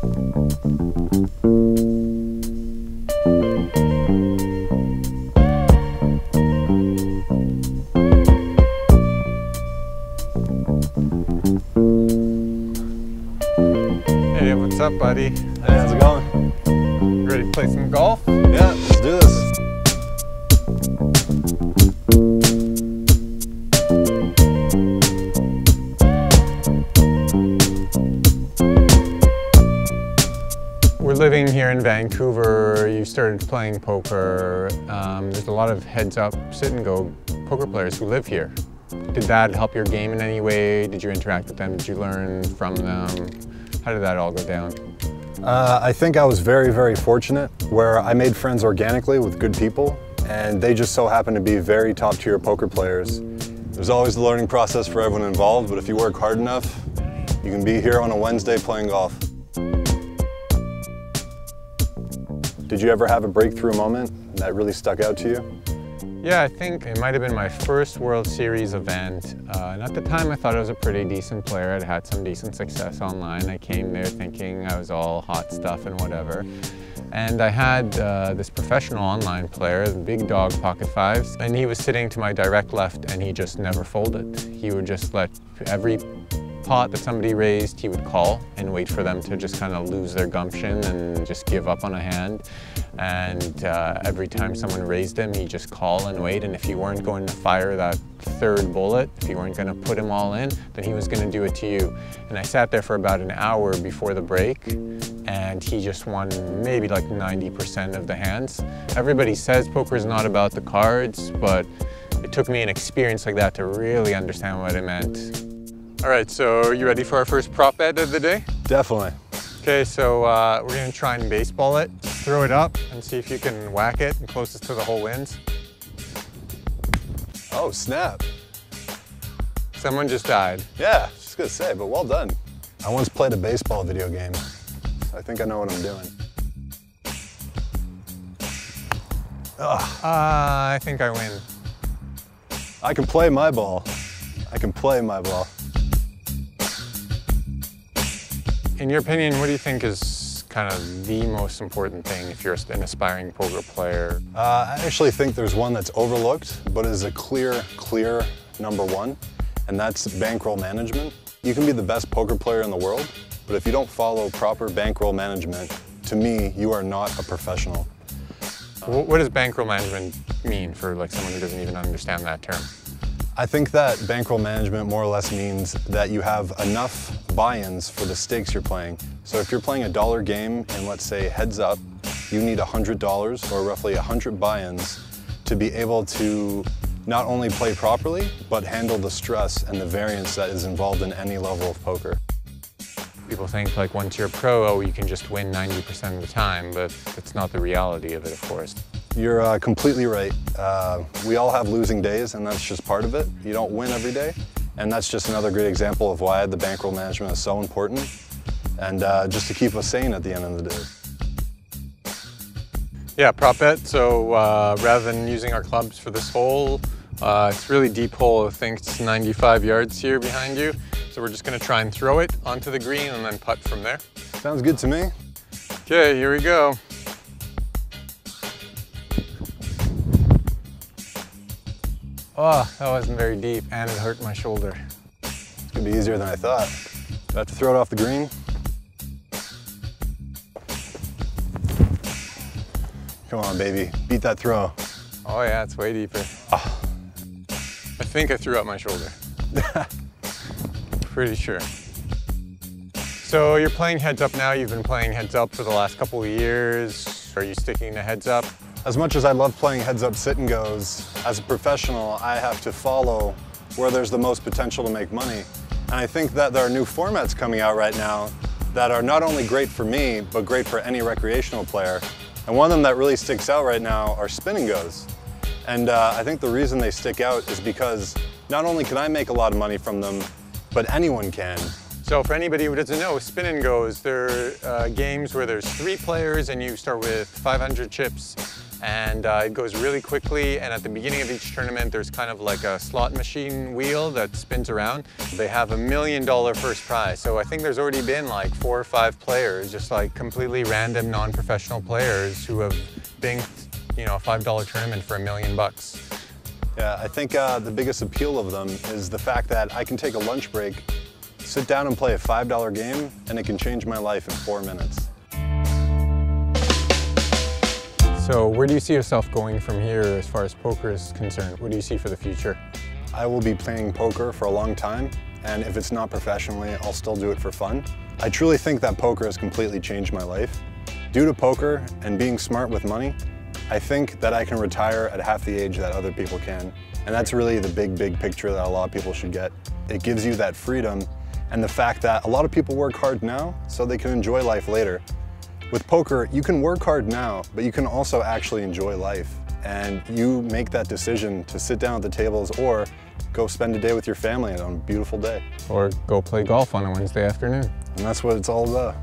Hey, what's up, buddy? Hey, how's it going? You ready to play some golf? Yeah, let's do this. We're living here in Vancouver. You started playing poker. There's a lot of heads-up, sit-and-go poker players who live here. Did that help your game in any way? Did you interact with them? Did you learn from them? How did that all go down? I think I was very, very fortunate where I made friends organically with good people, and they just so happened to be very top-tier poker players. There's always the learning process for everyone involved, but if you work hard enough, you can be here on a Wednesday playing golf. Did you ever have a breakthrough moment that really stuck out to you? Yeah, I think it might have been my first World Series event. And at the time I thought I was a pretty decent player. I'd had some decent success online. I came there thinking I was all hot stuff and whatever. And I had this professional online player, the big dog pocket fives, and he was sitting to my direct left and he just never folded. He would just let every pot that somebody raised, he would call and wait for them to just kind of lose their gumption and just give up on a hand. And every time someone raised him, he'd just call and wait. And if you weren't going to fire that third bullet, if you weren't going to put him all in, then he was going to do it to you. And I sat there for about an hour before the break, and he just won maybe like 90% of the hands. Everybody says poker is not about the cards, but it took me an experience like that to really understand what it meant. All right, so are you ready for our first prop bet of the day? Definitely. Okay, so we're gonna try and baseball it. Throw it up and see if you can whack it, and closest to the hole wins. Oh, snap. Someone just died. Yeah, just gonna say, but well done. I once played a baseball video game, so I think I know what I'm doing. Ugh. I think I win. I can play my ball. I can play my ball. In your opinion, what do you think is kind of the most important thing if you're an aspiring poker player? I actually think there's one that's overlooked, but is a clear number one, and that's bankroll management. You can be the best poker player in the world, but if you don't follow proper bankroll management, to me, you are not a professional. What does bankroll management mean for like someone who doesn't even understand that term? I think that bankroll management more or less means that you have enough buy-ins for the stakes you're playing. So if you're playing a dollar game and let's say heads up, you need $100 or roughly 100 buy-ins to be able to not only play properly, but handle the stress and the variance that is involved in any level of poker. People think like once you're a pro, oh, you can just win 90% of the time, but that's not the reality of it, of course. You're completely right. We all have losing days, and that's just part of it. You don't win every day, and that's just another great example of why the bankroll management is so important, and just to keep us sane at the end of the day. Yeah, prop bet. So rather than using our clubs for this hole, it's a really deep hole. I think it's 95 yards here behind you. So we're just going to try and throw it onto the green and then putt from there. Sounds good to me. Okay, here we go. Oh, that wasn't very deep, and it hurt my shoulder. It's gonna be easier than I thought. Do I have to throw it off the green? Come on, baby, beat that throw. Oh yeah, it's way deeper. Oh. I think I threw out my shoulder. Pretty sure. So you're playing heads up now. You've been playing heads up for the last couple of years. Are you sticking to heads up? As much as I love playing heads up sit and goes, as a professional, I have to follow where there's the most potential to make money. And I think that there are new formats coming out right now that are not only great for me, but great for any recreational player. And one of them that really sticks out right now are Spin and Gos. And I think the reason they stick out is because not only can I make a lot of money from them, but anyone can. So for anybody who doesn't know, Spin and Gos, they're games where there's 3 players and you start with 500 chips and it goes really quickly, and at the beginning of each tournament there's kind of like a slot machine wheel that spins around. They have $1 million first prize, so I think there's already been like 4 or 5 players, just like completely random non-professional players who have banked, you know, a $5 tournament for $1 million. Yeah, I think the biggest appeal of them is the fact that I can take a lunch break, sit down and play a $5 game, and it can change my life in 4 minutes. So where do you see yourself going from here as far as poker is concerned? What do you see for the future? I will be playing poker for a long time, and if it's not professionally, I'll still do it for fun. I truly think that poker has completely changed my life. Due to poker and being smart with money, I think that I can retire at half the age that other people can. And that's really the big picture that a lot of people should get. It gives you that freedom and the fact that a lot of people work hard now so they can enjoy life later. With poker, you can work hard now, but you can also actually enjoy life. And you make that decision to sit down at the tables or go spend a day with your family on a beautiful day. Or go play golf on a Wednesday afternoon. And that's what it's all about.